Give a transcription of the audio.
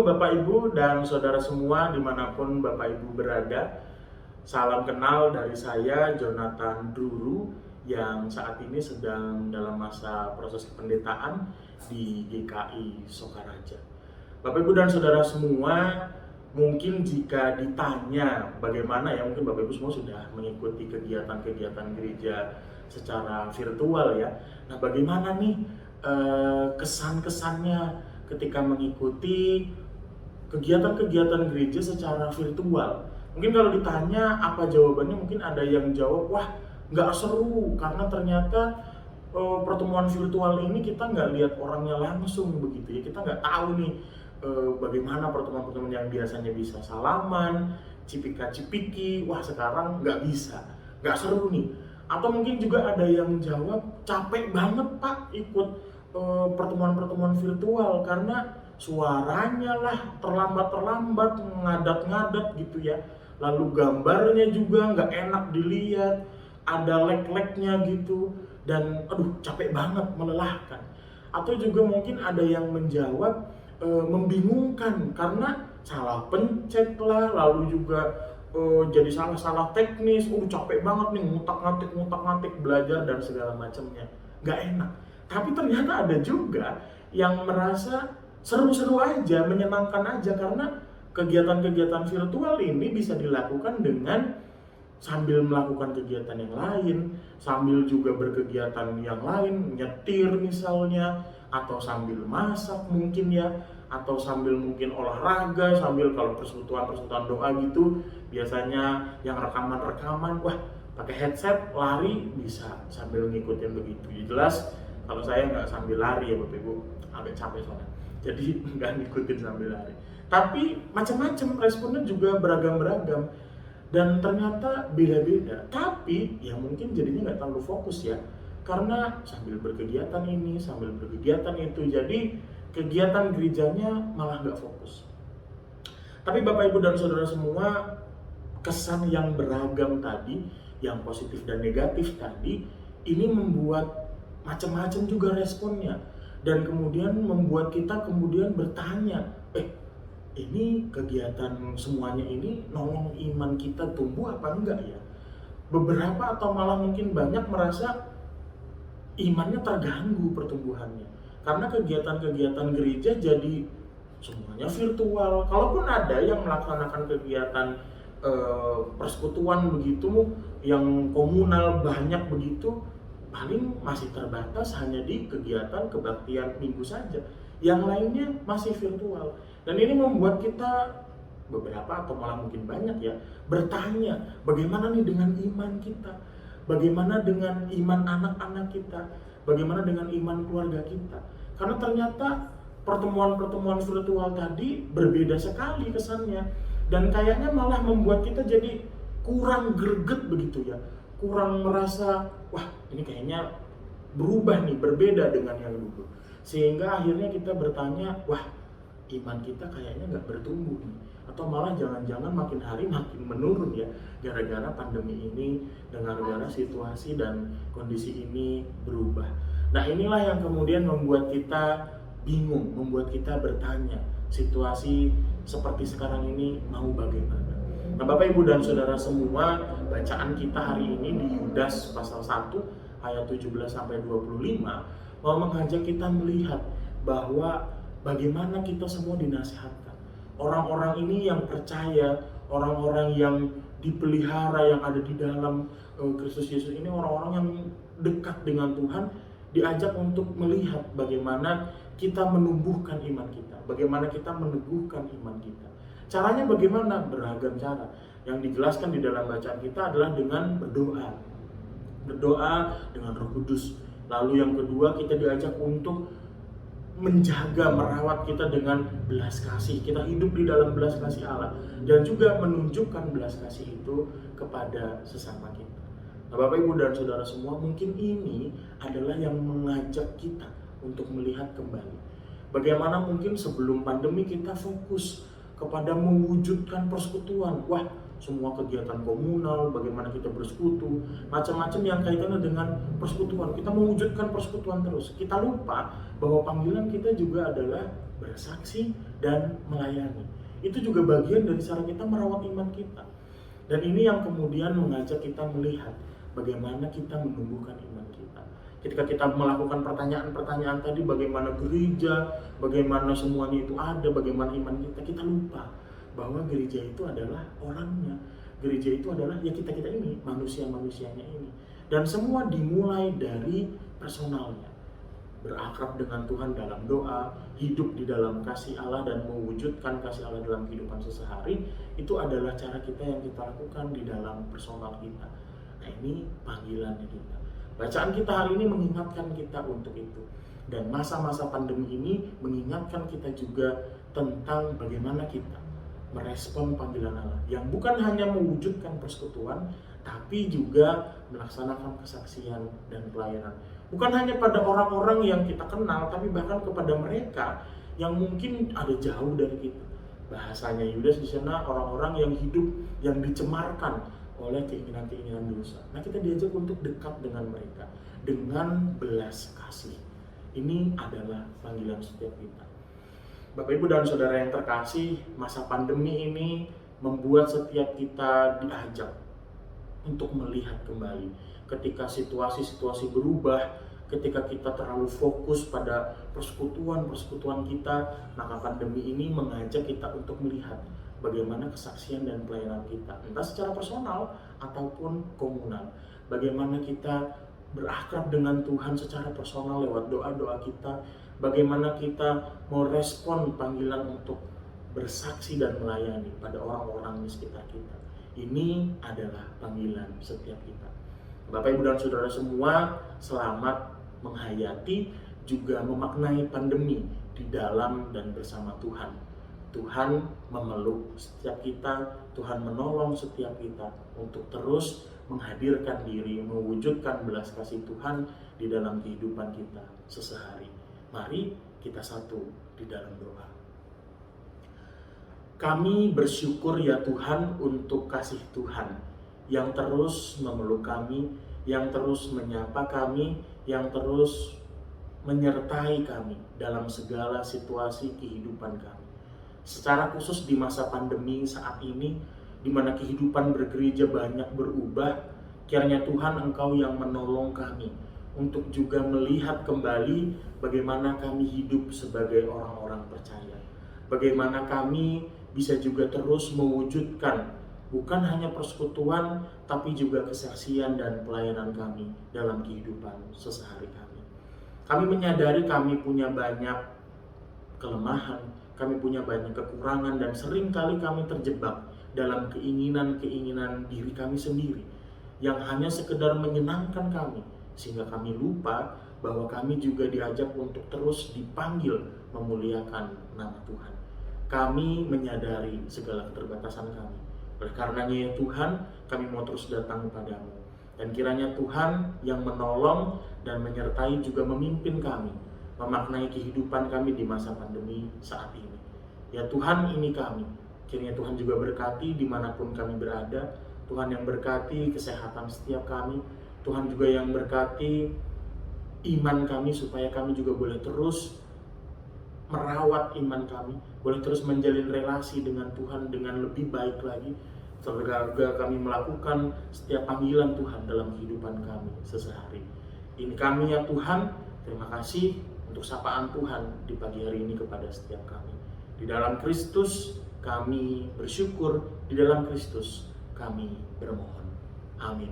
Halo Bapak Ibu dan Saudara semua dimanapun Bapak Ibu berada. Salam kenal dari saya Jonathan Druru yang saat ini sedang dalam masa proses kependetaan di GKI Sokaraja. Bapak Ibu dan Saudara semua, mungkin jika ditanya bagaimana ya, mungkin Bapak Ibu semua sudah mengikuti kegiatan-kegiatan gereja secara virtual ya. Nah, bagaimana nih kesan-kesannya ketika mengikuti kegiatan-kegiatan gereja secara virtual? Mungkin kalau ditanya apa jawabannya, mungkin ada yang jawab, wah nggak seru karena ternyata pertemuan virtual ini kita nggak lihat orangnya langsung begitu ya. Kita nggak tahu nih bagaimana pertemuan-pertemuan yang biasanya bisa salaman, cipika-cipiki, wah sekarang nggak bisa, nggak seru nih. Atau mungkin juga ada yang jawab, capek banget Pak ikut pertemuan-pertemuan virtual karena suaranya lah terlambat-terlambat, ngadat-ngadat gitu ya. Lalu gambarnya juga nggak enak dilihat, ada lag-lagnya gitu, dan aduh capek banget, melelahkan. Atau juga mungkin ada yang menjawab membingungkan karena salah pencet lah, lalu juga jadi salah-salah teknis, capek banget nih ngutak-ngatik belajar dan segala macamnya, nggak enak. Tapi ternyata ada juga yang merasa seru-seru aja, menyenangkan aja karena kegiatan-kegiatan virtual ini bisa dilakukan dengan sambil melakukan kegiatan yang lain, sambil juga berkegiatan yang lain, nyetir misalnya, atau sambil masak mungkin ya, atau sambil mungkin olahraga, sambil kalau persekutuan doa gitu, biasanya yang rekaman, wah pakai headset lari bisa sambil ngikutin begitu. Jelas kalau saya nggak sambil lari ya Bapak Ibu, agak capek soalnya, jadi nggak ngikutin sambil lari. Tapi macam-macam responnya juga beragam-beragam dan ternyata beda-beda. Tapi ya mungkin jadinya nggak terlalu fokus ya, karena sambil berkegiatan ini, sambil berkegiatan itu, jadi kegiatan gerejanya malah nggak fokus. Tapi Bapak Ibu dan Saudara semua, kesan yang beragam tadi, yang positif dan negatif tadi, ini membuat macam-macam juga responnya, dan kemudian membuat kita kemudian bertanya, ini kegiatan semuanya ini nolong iman kita tumbuh apa enggak ya? Beberapa atau malah mungkin banyak merasa imannya terganggu pertumbuhannya karena kegiatan-kegiatan gereja jadi semuanya virtual. Kalaupun ada yang melaksanakan kegiatan persekutuan begitu, yang komunal banyak begitu, paling masih terbatas hanya di kegiatan kebaktian minggu saja. Yang lainnya masih virtual. Dan ini membuat kita beberapa atau malah mungkin banyak ya bertanya, bagaimana nih dengan iman kita? Bagaimana dengan iman anak-anak kita? Bagaimana dengan iman keluarga kita? Karena ternyata pertemuan-pertemuan virtual tadi berbeda sekali kesannya, dan kayaknya malah membuat kita jadi kurang greget begitu ya, kurang merasa, wah ini kayaknya berubah nih, berbeda dengan yang dulu. Sehingga akhirnya kita bertanya, wah iman kita kayaknya nggak bertumbuh nih, atau malah jangan-jangan makin hari makin menurun ya, gara-gara pandemi ini, gara-gara situasi dan kondisi ini berubah. Nah inilah yang kemudian membuat kita bingung, membuat kita bertanya, situasi seperti sekarang ini mau bagaimana? Nah Bapak Ibu dan Saudara semua, bacaan kita hari ini di Yudas pasal 1 ayat 17-25 mau mengajak kita melihat bahwa bagaimana kita semua dinasihatkan. Orang-orang ini yang percaya, orang-orang yang dipelihara, yang ada di dalam Kristus Yesus ini, orang-orang yang dekat dengan Tuhan, diajak untuk melihat bagaimana kita menumbuhkan iman kita, bagaimana kita meneguhkan iman kita. Caranya bagaimana? Beragam cara. Yang dijelaskan di dalam bacaan kita adalah dengan berdoa. Berdoa dengan Roh Kudus. Lalu yang kedua, kita diajak untuk menjaga, merawat kita dengan belas kasih. Kita hidup di dalam belas kasih Allah, dan juga menunjukkan belas kasih itu kepada sesama kita. Nah Bapak Ibu dan Saudara semua, mungkin ini adalah yang mengajak kita untuk melihat kembali bagaimana mungkin sebelum pandemi kita fokus kepada mewujudkan persekutuan. Wah, semua kegiatan komunal, bagaimana kita bersekutu, macam-macam yang kaitannya dengan persekutuan. Kita mewujudkan persekutuan terus. Kita lupa bahwa panggilan kita juga adalah bersaksi, dan melayani. Itu juga bagian dari cara kita merawat iman kita. Dan ini yang kemudian mengajak kita melihat bagaimana kita menumbuhkan iman kita. Ketika kita melakukan pertanyaan-pertanyaan tadi, bagaimana gereja, bagaimana semuanya itu ada, bagaimana iman kita lupa bahwa gereja itu adalah orangnya. Gereja itu adalah ya kita-kita ini, manusia-manusianya ini. Dan semua dimulai dari personalnya. Berakrab dengan Tuhan dalam doa, hidup di dalam kasih Allah dan mewujudkan kasih Allah dalam kehidupan sehari-hari, itu adalah cara kita yang kita lakukan di dalam personal kita. Nah, ini panggilannya kita. Bacaan kita hari ini mengingatkan kita untuk itu. Dan masa-masa pandemi ini mengingatkan kita juga tentang bagaimana kita merespon panggilan Allah, yang bukan hanya mewujudkan persekutuan, tapi juga melaksanakan kesaksian dan pelayanan. Bukan hanya pada orang-orang yang kita kenal, tapi bahkan kepada mereka yang mungkin ada jauh dari kita. Bahasanya Yudas di sana, orang-orang yang hidup, yang dicemarkan oleh keinginan-keinginan dosa. Nah, kita diajak untuk dekat dengan mereka dengan belas kasih. Ini adalah panggilan setiap kita. Bapak, Ibu, dan Saudara yang terkasih, masa pandemi ini membuat setiap kita diajak untuk melihat kembali. Ketika situasi-situasi berubah, ketika kita terlalu fokus pada persekutuan kita, maka pandemi ini mengajak kita untuk melihat bagaimana kesaksian dan pelayanan kita, entah secara personal ataupun komunal. Bagaimana kita berakrab dengan Tuhan secara personal lewat doa-doa kita, bagaimana kita merespon panggilan untuk bersaksi dan melayani pada orang-orang di sekitar kita. Ini adalah panggilan setiap kita. Bapak, Ibu, dan Saudara semua, selamat menghayati juga memaknai pandemi di dalam dan bersama Tuhan. Tuhan memeluk setiap kita, Tuhan menolong setiap kita untuk terus menghadirkan diri, mewujudkan belas kasih Tuhan di dalam kehidupan kita sehari-hari. Mari kita satu di dalam doa. Kami bersyukur ya Tuhan untuk kasih Tuhan yang terus memeluk kami, yang terus menyapa kami, yang terus menyertai kami dalam segala situasi kehidupan kami. Secara khusus di masa pandemi saat ini, di mana kehidupan bergereja banyak berubah, kiranya Tuhan Engkau yang menolong kami untuk juga melihat kembali bagaimana kami hidup sebagai orang-orang percaya. Bagaimana kami bisa juga terus mewujudkan bukan hanya persekutuan, tapi juga kesaksian dan pelayanan kami dalam kehidupan sehari-hari kami. Kami menyadari kami punya banyak kelemahan, kami punya banyak kekurangan, dan seringkali kami terjebak dalam keinginan-keinginan diri kami sendiri yang hanya sekedar menyenangkan kami, sehingga kami lupa bahwa kami juga diajak untuk terus dipanggil memuliakan nama Tuhan. Kami menyadari segala keterbatasan kami. Oleh karenanya ya Tuhan, kami mau terus datang kepadamu. Dan kiranya Tuhan yang menolong dan menyertai juga memimpin kami, memaknai kehidupan kami di masa pandemi saat ini. Ya Tuhan, ini kami. Kiranya Tuhan juga berkati dimanapun kami berada. Tuhan yang berkati kesehatan setiap kami. Tuhan juga yang berkati iman kami supaya kami juga boleh terus merawat iman kami, boleh terus menjalin relasi dengan Tuhan dengan lebih baik lagi, sehingga kami melakukan setiap panggilan Tuhan dalam kehidupan kami sehari-hari. Ini kami ya Tuhan, terima kasih untuk sapaan Tuhan di pagi hari ini kepada setiap kami. Di dalam Kristus kami bersyukur, di dalam Kristus kami bermohon. Amin.